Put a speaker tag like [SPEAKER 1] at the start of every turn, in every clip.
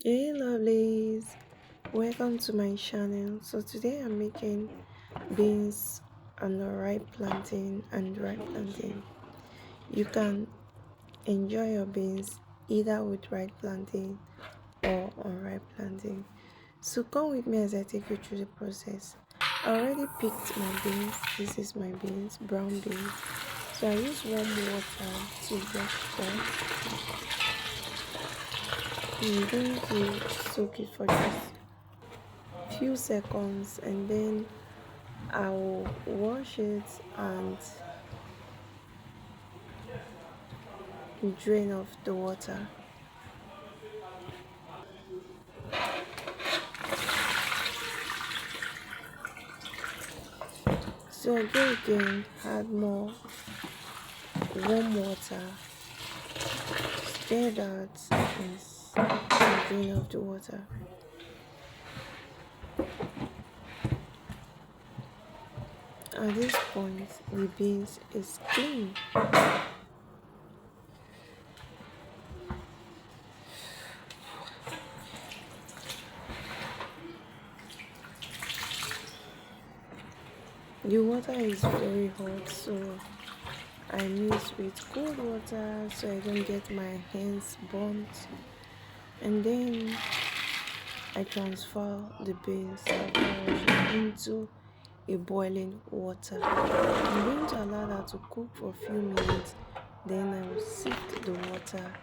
[SPEAKER 1] Hey lovelies, welcome to my channel. So today I'm making beans on the ripe plantain and dry plantain. You can enjoy your beans either with ripe plantain or unripe plantain. So come with me as I take you through the process. I already picked my beans. This is my beans, brown beans. So I use warm water to wash them. I'm going to soak it for just few seconds and then I'll wash it and drain off the water. So again, add more warm water, stir that and drain off the water. At this point, the beans is clean. The water is very hot, so I mix with cold water so I don't get my hands burnt. And then I transfer the beans into a boiling water. I'm going to allow that to cook for a few minutes. Then I will sift the water,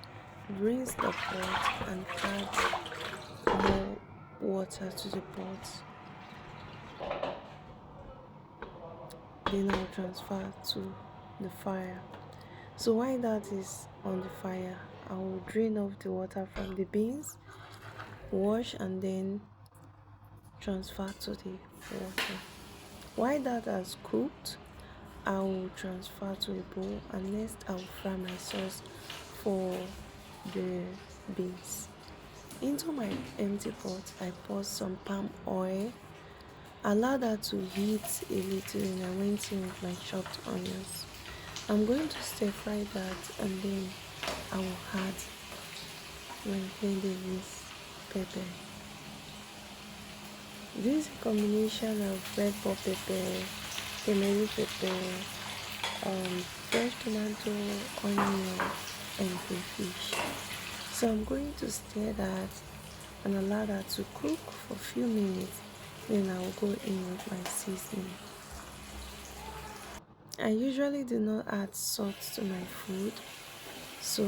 [SPEAKER 1] rinse the pot, and add more water to the pot. Then I'll transfer to the fire. So while that is on the fire, I will drain off the water from the beans, wash, and then transfer to the water. While that has cooked, I will transfer to a bowl and next I will fry my sauce for the beans. Into my empty pot, I pour some palm oil, allow that to heat a little, and I went in with my chopped onions. I'm going to stir fry that and then I will add my blended pepper. This is a combination of red bell pepper, tomato pepper, fresh tomato, onion, and crayfish. So I'm going to stir that and allow that to cook for a few minutes. Then I will go in with my seasoning. I usually do not add salt to my food. So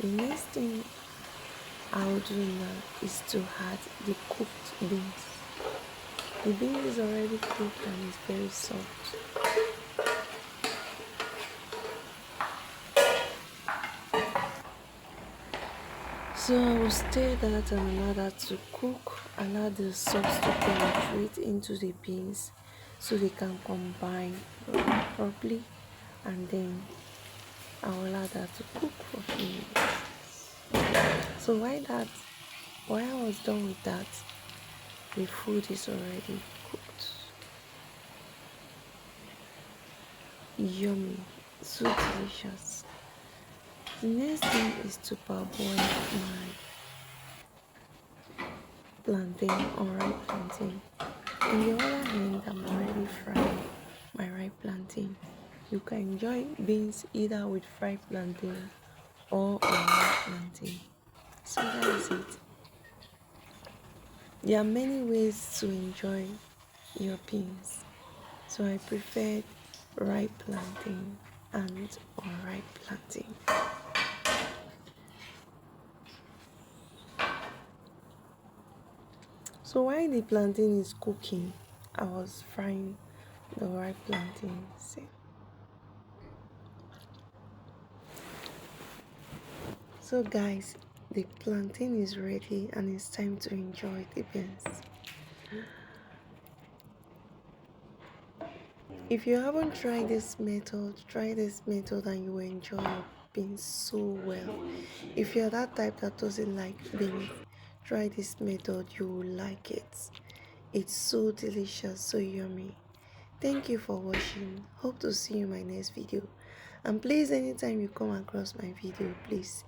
[SPEAKER 1] the next thing I will do now is to add the cooked beans. The beans is already cooked and it's very soft. So I will stir that and allow that to cook, allow the sauce to penetrate into the beans so they can combine properly, and then I will allow that to cook for a few minutes. So while I was done with that, the food is already cooked. Yummy, so delicious. The next thing is to parboil my plantain or ripe plantain. On the other hand, I'm already frying my ripe plantain. You can enjoy beans either with fried plantain or unripe plantain. So that is it. There are many ways to enjoy your beans. So I prefer ripe plantain and unripe plantain. So while the plantain is cooking, I was frying the ripe plantain. See? So guys, the plantain is ready and it's time to enjoy the beans. If you haven't tried this method, try this method and you will enjoy your beans so well. If you're that type that doesn't like beans, try this method, you will like it. It's so delicious, so yummy. Thank you for watching. Hope to see you in my next video. And please, anytime you come across my video, please